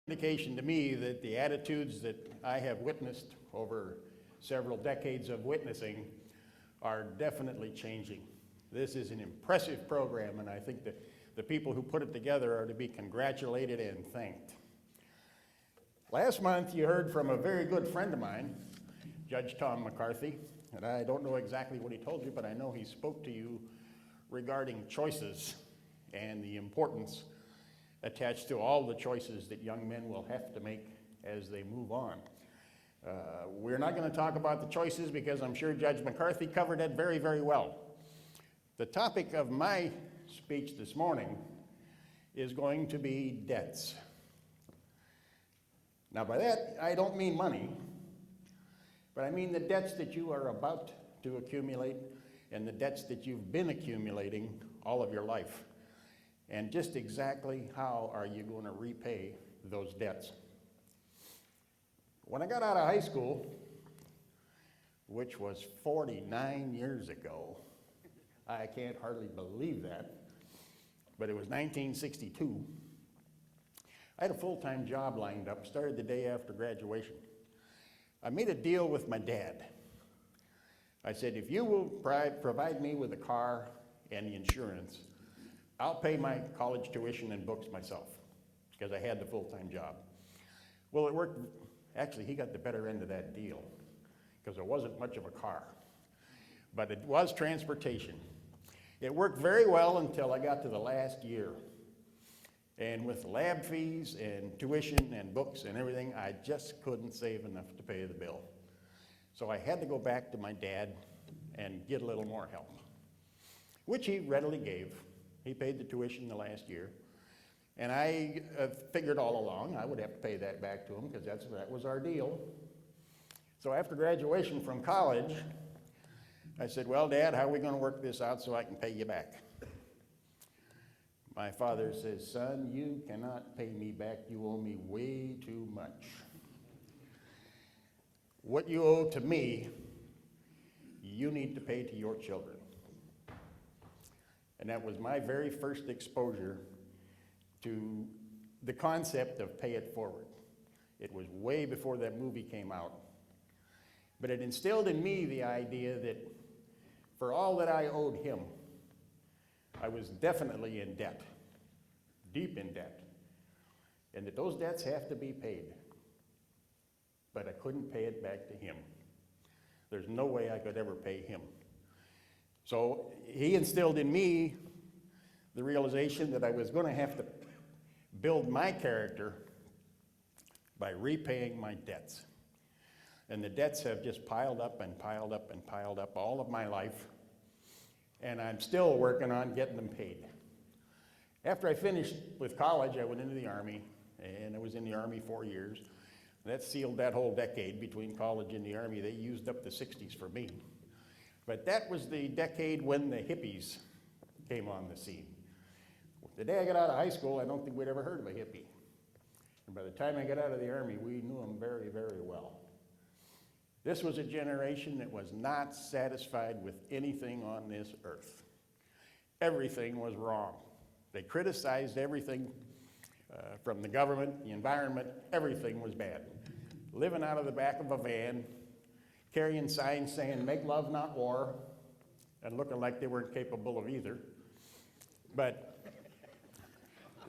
Indication to me that the attitudes that I have witnessed over several decades of witnessing are definitely changing. This is an impressive program, and I think that the people who put it together are to be congratulated and thanked. Last month you heard from a very good friend of mine, Judge Tom McCarthy, and I don't know exactly what he told you, but I know he spoke to you regarding choices and the importance attached to all the choices that young men will have to make as they move on. We're not going to talk about the choices because I'm sure Judge McCarthy covered it very, very well. The topic of my speech this morning is going to be debts. Now by that, I don't mean money, but I mean the debts that you are about to accumulate and the debts that you've been accumulating all of your life. And just exactly how are you going to repay those debts? When I got out of high school, which was 49 years ago, I can't hardly believe that, but it was 1962, I had a full-time job lined up, started the day after graduation. I made a deal with my dad. I said, if you will provide me with a car and the insurance, I'll pay my college tuition and books myself, because I had the full-time job. Well, it worked. Actually, he got the better end of that deal, because there wasn't much of a car. But it was transportation. It worked very well until I got to the last year. And with lab fees and tuition and books and everything, I just couldn't save enough to pay the bill. So I had to go back to my dad and get a little more help, which he readily gave. He paid the tuition the last year. And I figured all along I would have to pay that back to him because that was our deal. So after graduation from college, I said, well, Dad, how are we going to work this out so I can pay you back? My father says, son, you cannot pay me back. You owe me way too much. What you owe to me, you need to pay to your children. And that was my very first exposure to the concept of pay it forward. It was way before that movie came out. But it instilled in me the idea that for all that I owed him, I was definitely in debt, deep in debt, and that those debts have to be paid. But I couldn't pay it back to him. There's no way I could ever pay him. So he instilled in me the realization that I was going to have to build my character by repaying my debts. And the debts have just piled up and piled up and piled up all of my life, and I'm still working on getting them paid. After I finished with college, I went into the Army, and I was in the Army 4 years. That sealed that whole decade between college and the Army. They used up the 60s for me. But that was the decade when the hippies came on the scene. The day I got out of high school, I don't think we'd ever heard of a hippie. And by the time I got out of the Army, we knew them very, very well. This was a generation that was not satisfied with anything on this earth. Everything was wrong. They criticized everything from the government, the environment, everything was bad. Living out of the back of a van, carrying signs saying, make love, not war, and looking like they weren't capable of either. But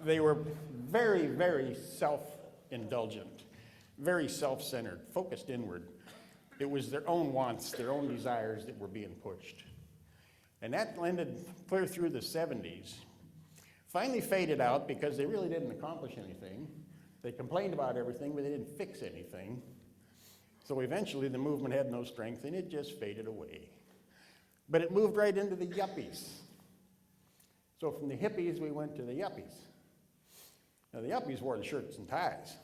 they were very, very self-indulgent, very self-centered, focused inward. It was their own wants, their own desires that were being pushed. And that landed clear through the 70s. Finally faded out because they really didn't accomplish anything. They complained about everything, but they didn't fix anything. So eventually the movement had no strength and it just faded away. But it moved right into the yuppies. So from the hippies we went to the yuppies. Now the yuppies wore the shirts and ties.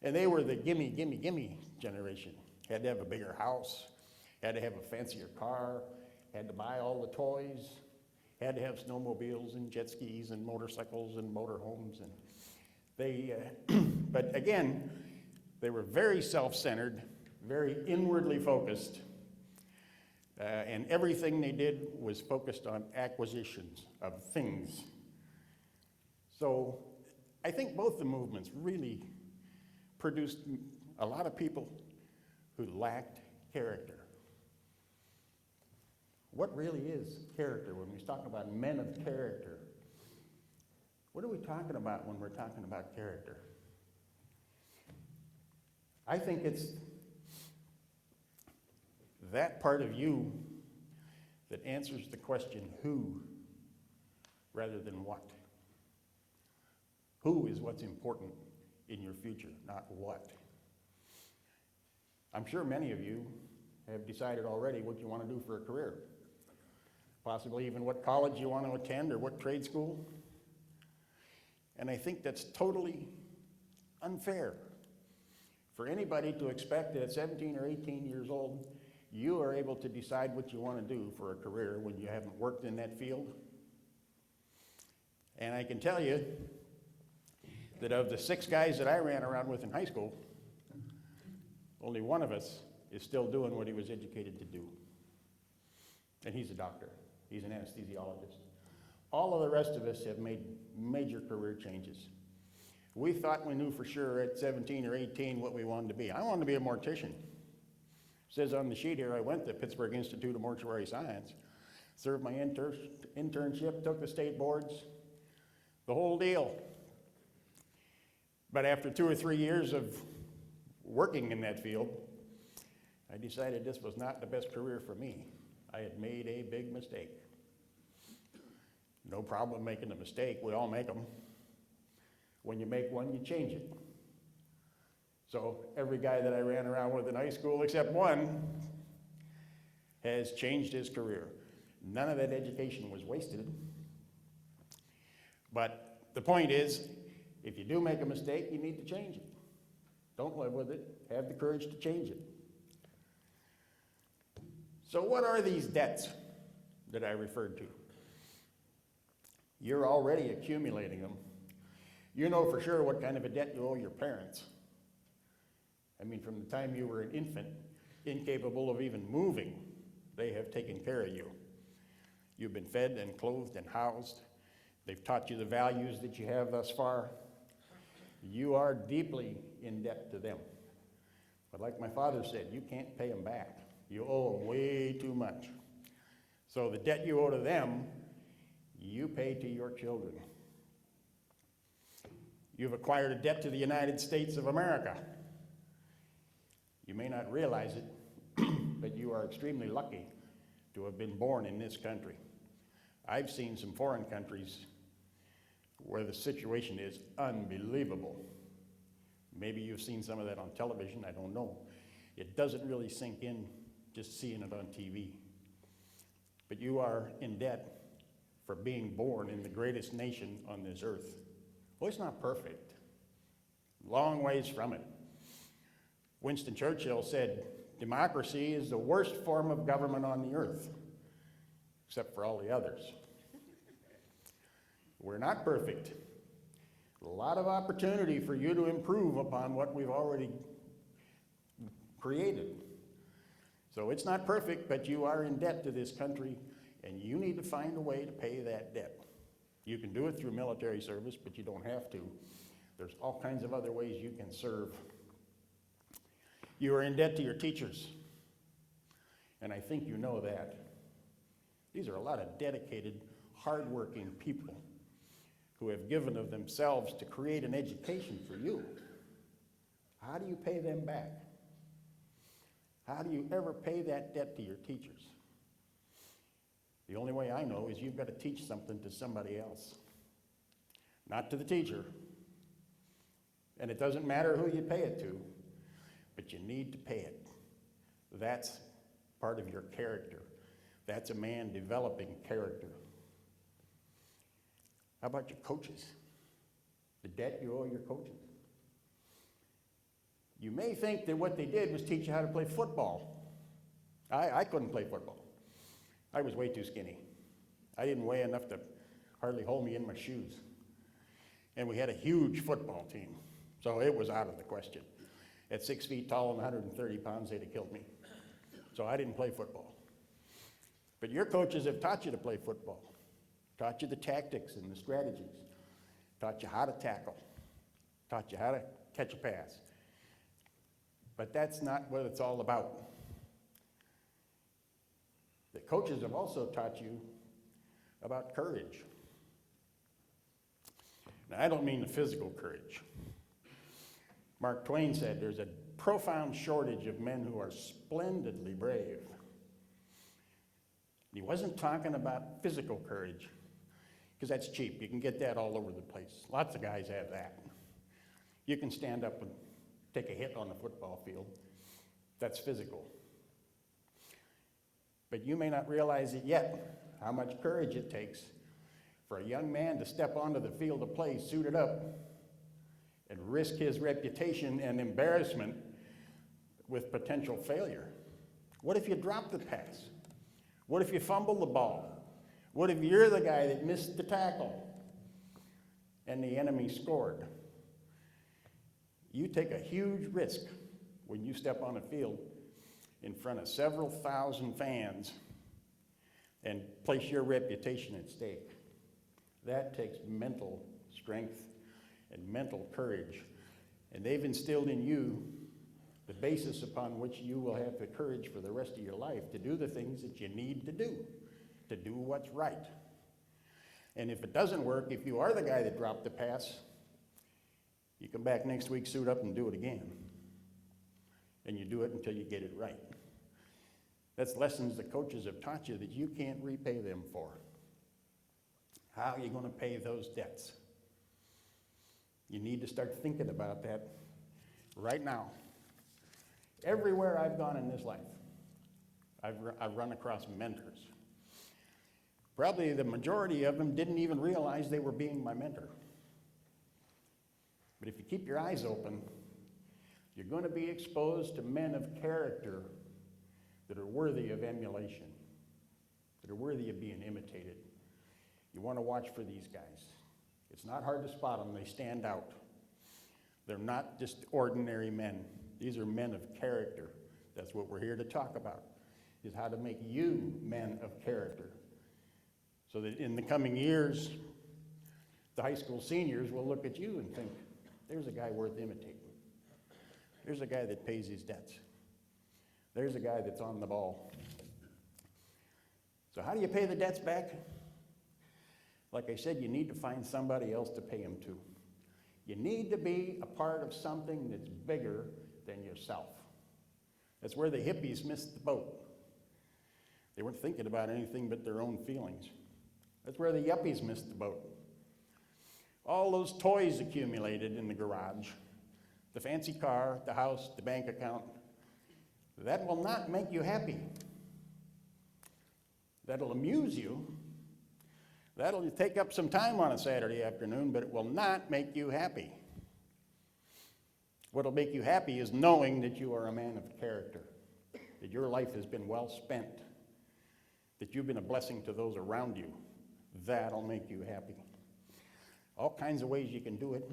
And they were the gimme, gimme, gimme generation. Had to have a bigger house, had to have a fancier car, had to buy all the toys, had to have snowmobiles and jet skis and motorcycles and motorhomes. And they, but again, they were very self-centered, very inwardly focused, and everything they did was focused on acquisitions of things. So I think both the movements really produced a lot of people who lacked character. What really is character when we talk about men of character? What are we talking about when we're talking about character? I think it's that part of you that answers the question who rather than what. Who is what's important in your future, not what. I'm sure many of you have decided already what you want to do for a career. Possibly even what college you want to attend or what trade school. And I think that's totally unfair for anybody to expect that at 17 or 18 years old, you are able to decide what you want to do for a career when you haven't worked in that field. And I can tell you that of the 6 guys that I ran around with in high school, only one of us is still doing what he was educated to do. And he's a doctor. He's an anesthesiologist. All of the rest of us have made major career changes. We thought we knew for sure at 17 or 18 what we wanted to be. I wanted to be a mortician. It says on the sheet here, I went to Pittsburgh Institute of Mortuary Science, served my internship, took the state boards, the whole deal. But after 2 or 3 years of working in that field, I decided this was not the best career for me. I had made a big mistake. No problem making a mistake, we all make them. When you make one, you change it. So every guy that I ran around with in high school, except one, has changed his career. None of that education was wasted. But the point is, if you do make a mistake, you need to change it. Don't live with it. Have the courage to change it. So what are these debts that I referred to? You're already accumulating them. You know for sure what kind of a debt you owe your parents. I mean, from the time you were an infant, incapable of even moving, they have taken care of you. You've been fed and clothed and housed. They've taught you the values that you have thus far. You are deeply in debt to them. But like my father said, you can't pay them back. You owe them way too much. So the debt you owe to them, you pay to your children. You've acquired a debt to the United States of America. You may not realize it, but you are extremely lucky to have been born in this country. I've seen some foreign countries where the situation is unbelievable. Maybe you've seen some of that on television, I don't know. It doesn't really sink in just seeing it on TV. But you are in debt for being born in the greatest nation on this earth. Well, it's not perfect. Long ways from it. Winston Churchill said, democracy is the worst form of government on the earth, except for all the others. We're not perfect. A lot of opportunity for you to improve upon what we've already created. So it's not perfect, but you are in debt to this country, and you need to find a way to pay that debt. You can do it through military service, but you don't have to. There's all kinds of other ways you can serve. You are in debt to your teachers, and I think you know that. These are a lot of dedicated, hardworking people who have given of themselves to create an education for you. How do you pay them back? How do you ever pay that debt to your teachers? The only way I know is you've got to teach something to somebody else, not to the teacher. And it doesn't matter who you pay it to, but you need to pay it. That's part of your character. That's a man developing character. How about your coaches? The debt you owe your coaches. You may think that what they did was teach you how to play football. I couldn't play football. I was way too skinny. I didn't weigh enough to hardly hold me in my shoes. And we had a huge football team, so it was out of the question. At 6 feet tall and 130 pounds, they'd have killed me. So I didn't play football. But your coaches have taught you to play football, taught you the tactics and the strategies, taught you how to tackle, taught you how to catch a pass. But that's not what it's all about. The coaches have also taught you about courage. Now, I don't mean the physical courage. Mark Twain said there's a profound shortage of men who are splendidly brave. He wasn't talking about physical courage, because that's cheap. You can get that all over the place. Lots of guys have that. You can stand up and take a hit on the football field. That's physical. But you may not realize it yet, how much courage it takes for a young man to step onto the field of play suited up and risk his reputation and embarrassment with potential failure. What if you drop the pass? What if you fumble the ball? What if you're the guy that missed the tackle and the enemy scored? You take a huge risk when you step on a field in front of several thousand fans and place your reputation at stake. That takes mental strength and mental courage. And they've instilled in you the basis upon which you will have the courage for the rest of your life to do the things that you need to do what's right. And if it doesn't work, if you are the guy that dropped the pass, you come back next week, suit up, and do it again. And you do it until you get it right. That's lessons the coaches have taught you that you can't repay them for. How are you going to pay those debts? You need to start thinking about that right now. Everywhere I've gone in this life, I've run across mentors. Probably the majority of them didn't even realize they were being my mentor. But if you keep your eyes open, you're going to be exposed to men of character that are worthy of emulation, that are worthy of being imitated. You want to watch for these guys. It's not hard to spot them. They stand out. They're not just ordinary men. These are men of character. That's what we're here to talk about, is how to make you men of character. So that in the coming years, the high school seniors will look at you and think, there's a guy worth imitating. There's a guy that pays his debts. There's a guy that's on the ball. So how do you pay the debts back? Like I said, you need to find somebody else to pay them to. You need to be a part of something that's bigger than yourself. That's where the hippies missed the boat. They weren't thinking about anything but their own feelings. That's where the yuppies missed the boat. All those toys accumulated in the garage, the fancy car, the house, the bank account, that will not make you happy. That'll amuse you. That'll take up some time on a Saturday afternoon, but it will not make you happy. What'll make you happy is knowing that you are a man of character, that your life has been well spent, that you've been a blessing to those around you. That'll make you happy. All kinds of ways you can do it.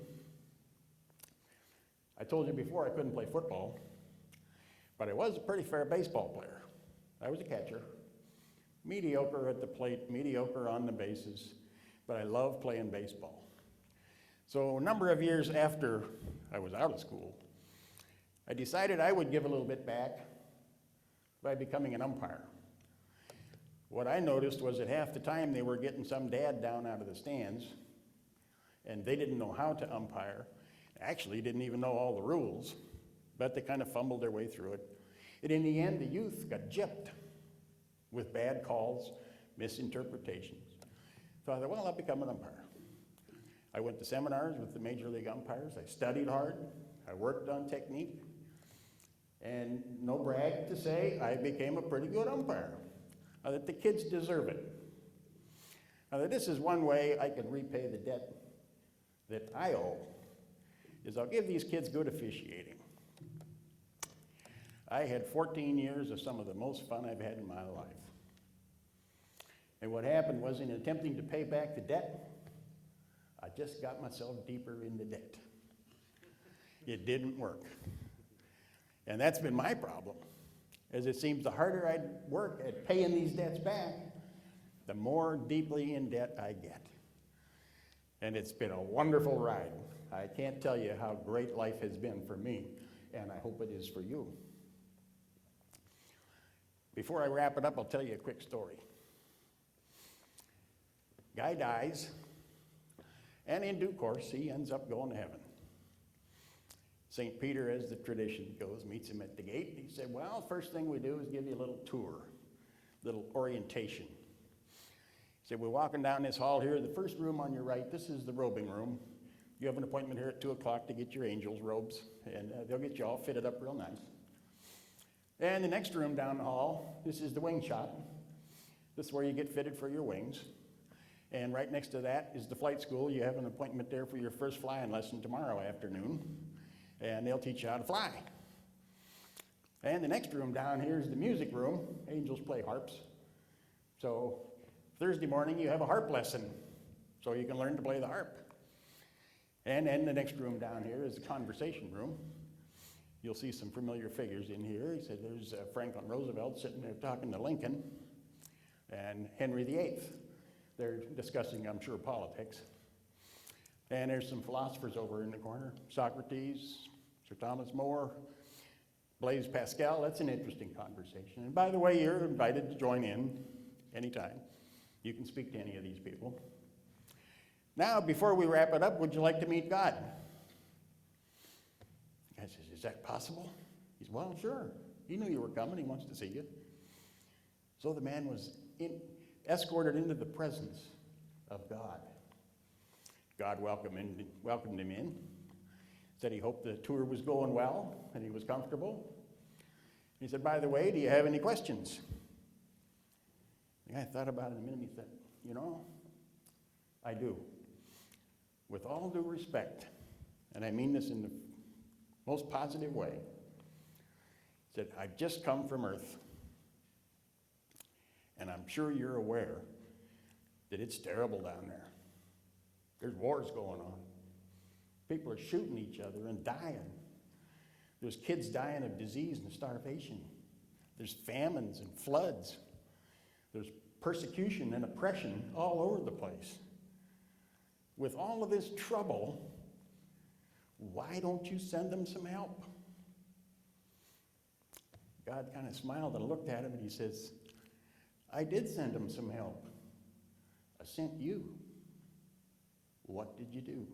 I told you before I couldn't play football, but I was a pretty fair baseball player. I was a catcher. Mediocre at the plate, mediocre on the bases, but I loved playing baseball. So a number of years after I was out of school, I decided I would give a little bit back by becoming an umpire. What I noticed was that half the time they were getting some dad down out of the stands, and they didn't know how to umpire, actually didn't even know all the rules, but they kind of fumbled their way through it. And in the end, the youth got gypped with bad calls, misinterpretations. So I thought, well, I'll become an umpire. I went to seminars with the major league umpires. I studied hard. I worked on technique. And no brag to say, I became a pretty good umpire. Now that the kids deserve it. Now that this is one way I can repay the debt that I owe, is I'll give these kids good officiating. I had 14 years of some of the most fun I've had in my life. And what happened was, in attempting to pay back the debt, I just got myself deeper into debt. It didn't work. And that's been my problem, as it seems the harder I work at paying these debts back, the more deeply in debt I get. And it's been a wonderful ride. I can't tell you how great life has been for me, and I hope it is for you. Before I wrap it up, I'll tell you a quick story. Guy dies, and in due course, he ends up going to heaven. St. Peter, as the tradition goes, meets him at the gate. He said, well, first thing we do is give you a little tour, little orientation. He said, we're walking down this hall here. The first room on your right, this is the robing room. You have an appointment here at 2 o'clock to get your angel's robes, and they'll get you all fitted up real nice. And the next room down the hall, this is the wing shop. This is where you get fitted for your wings. And right next to that is the flight school. You have an appointment there for your first flying lesson tomorrow afternoon, and they'll teach you how to fly. And the next room down here is the music room. Angels play harps. So Thursday morning you have a harp lesson, so you can learn to play the harp. And then the next room down here is the conversation room. You'll see some familiar figures in here. He said there's Franklin Roosevelt sitting there talking to Lincoln, and Henry VIII. They're discussing, I'm sure, politics. And there's some philosophers over in the corner. Socrates, Sir Thomas More, Blaise Pascal. That's an interesting conversation. And by the way, you're invited to join in anytime. You can speak to any of these people. Now, before we wrap it up, would you like to meet God? The guy says, is that possible? He said, well, sure. He knew you were coming. He wants to see you. So the man was escorted into the presence of God. God welcomed him in, said he hoped the tour was going well and he was comfortable. He said, by the way, do you have any questions? The guy thought about it a minute. He said, you know, I do. With all due respect, and I mean this in the most positive way, he said, I've just come from Earth, and I'm sure you're aware that it's terrible down there. There's wars going on. People are shooting each other and dying. There's kids dying of disease and starvation. There's famines and floods. There's persecution and oppression all over the place. With all of this trouble, why don't you send them some help? God kind of smiled and looked at him and he says, I did send them some help. I sent you. What did you do?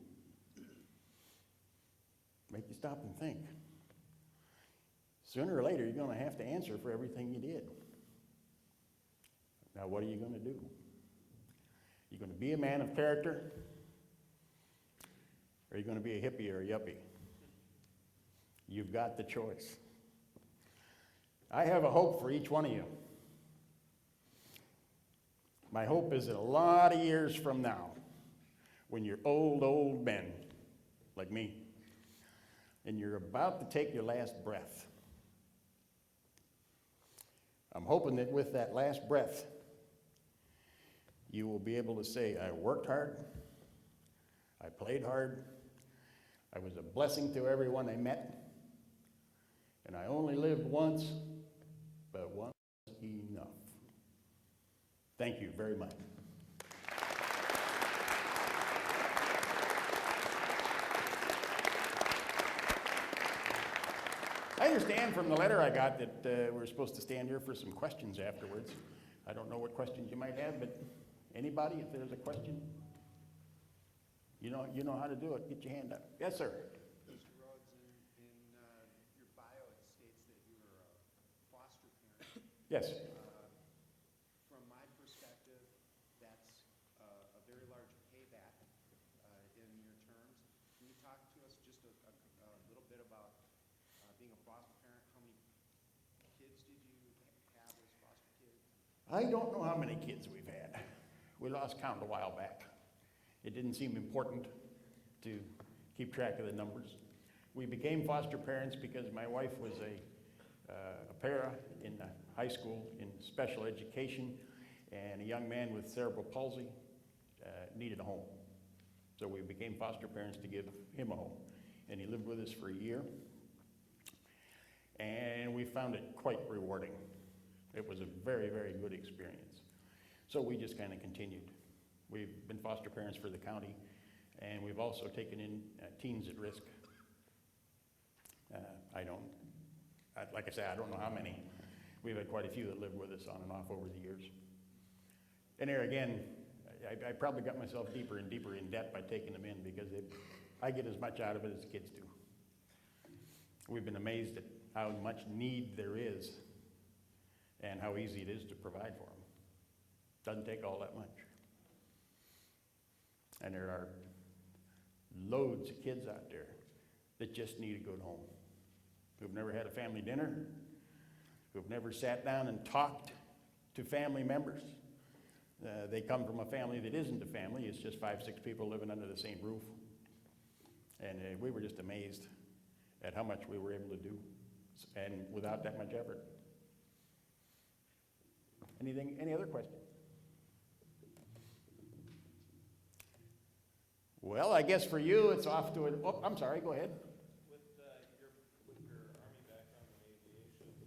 Make you stop and think. Sooner or later, you're going to have to answer for everything you did. Now, what are you going to do? You're going to be a man of character, or are you going to be a hippie or a yuppie? You've got the choice. I have a hope for each one of you. My hope is that a lot of years from now, when you're old men, like me, and you're about to take your last breath, I'm hoping that with that last breath, you will be able to say, I worked hard, I played hard, I was a blessing to everyone I met, and I only lived once, but once enough. Thank you very much. I understand from the letter I got that we're supposed to stand here for some questions afterwards. I don't know what questions you might have, but anybody, if there's a question, you know how to do it. Get your hand up. Yes, sir. Mr. Rhoades, in your bio, it states that you were a foster parent. Yes. From my perspective, that's a very large payback in your terms. Can you talk to us just a little bit about being a foster parent? How many kids did you have as foster kids? I don't know how many kids we've had. We lost count a while back. It didn't seem important to keep track of the numbers. We became foster parents because my wife was a para in high school in special education, and a young man with cerebral palsy needed a home. So we became foster parents to give him a home. And he lived with us for a year. And we found it quite rewarding. It was a very, very good experience. So we just kind of continued. We've been foster parents for the county And we've also taken in teens at risk. Like I say, I don't know how many. We've had quite a few that lived with us on and off over the years. And there again, I probably got myself deeper and deeper in debt by taking them in because I get as much out of it as the kids do. We've been amazed at how much need there is and how easy it is to provide for them. Doesn't take all that much. And there are loads of kids out there that just need a good home, who've never had a family dinner, who've never sat down and talked to family members. They come from a family that isn't a family. It's just 5, 6 people living under the same roof. And we were just amazed at how much we were able to do, and without that much effort. Any other questions? Well, I guess for you, it's off to oh, I'm sorry, go ahead. With your Army background in aviation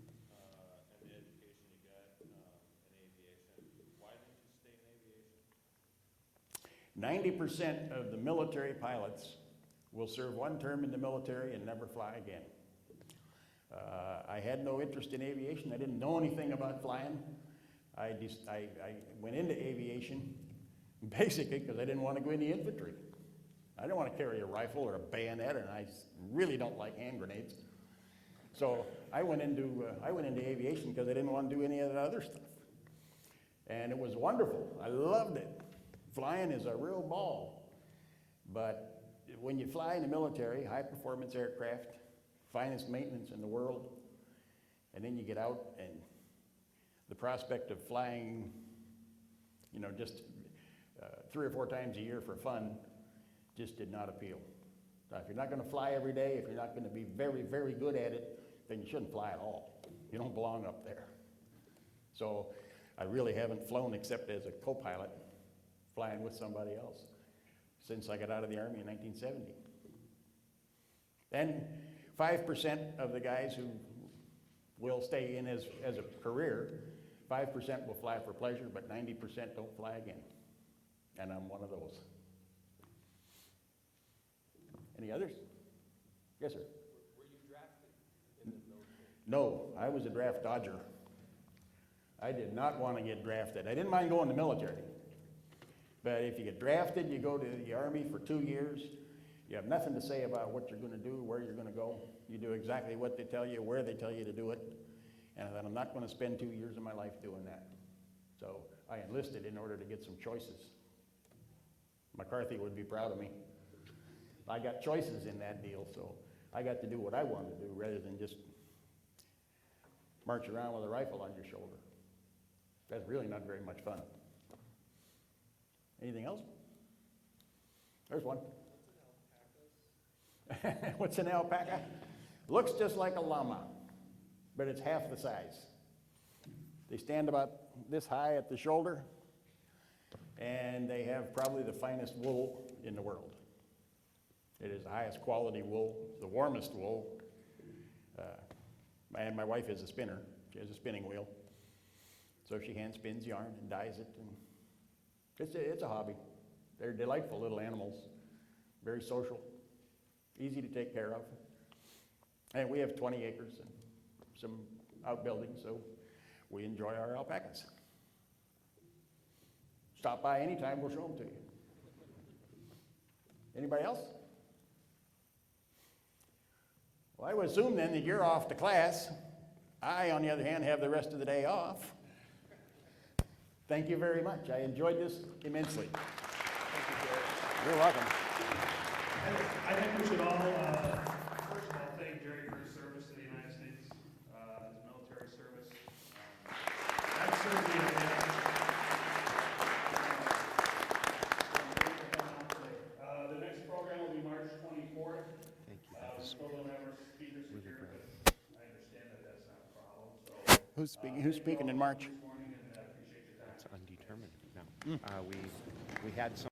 and the education you got in aviation, why didn't you stay in aviation? 90% of the military pilots will serve one term in the military and never fly again. I had no interest in aviation. I didn't know anything about flying. I went into aviation basically because I didn't want to go in the infantry. I didn't want to carry a rifle or a bayonet, and I really don't like hand grenades. So I went into aviation because I didn't want to do any of that other stuff. And it was wonderful. I loved it. Flying is a real ball. But when you fly in the military, high-performance aircraft, finest maintenance in the world, and then you get out and the prospect of flying, just 3 or 4 times a year for fun just did not appeal. Now, if you're not going to fly every day, if you're not going to be very, very good at it, then you shouldn't fly at all. You don't belong up there. So I really haven't flown except as a co-pilot, flying with somebody else, since I got out of the Army in 1970. And 5% of the guys who will stay in as a career, 5% will fly for pleasure, but 90% don't fly again. And I'm one of those. Any others? Yes, sir. Were you drafted in the military? No, I was a draft dodger. I did not want to get drafted. I didn't mind going to the military. But if you get drafted, you go to the Army for 2 years. You have nothing to say about what you're going to do, where you're going to go. You do exactly what they tell you, where they tell you to do it. And then I'm not going to spend 2 years of my life doing that. So I enlisted in order to get some choices. McCarthy would be proud of me. I got choices in that deal, so I got to do what I wanted to do rather than just march around with a rifle on your shoulder. That's really not very much fun. Anything else? There's one. What's an alpaca? Looks just like a llama, but it's half the size. They stand about this high at the shoulder, and they have probably the finest wool in the world. It is the highest quality wool, the warmest wool. And my wife is a spinner. She has a spinning wheel. So she hand spins yarn and dyes it. And it's a hobby. They're delightful little animals, very social, easy to take care of. And we have 20 acres and some outbuildings, so we enjoy our alpacas. Stop by anytime, we'll show them to you. Anybody else? Well, I would assume then that you're off to class. I, on the other hand, have the rest of the day off. Thank you very much. I enjoyed this immensely. Thank you, Jerry. You're welcome. I think we should all, first of all, thank Jerry for his service to the United States, his military service. That's certainly a big. The next program will be March 24th. Thank you. We still don't have our speakers Really here, great. but I understand that that's not a problem. So, Who's speaking in March? this morning, and I appreciate your time. It's undetermined now. We had some.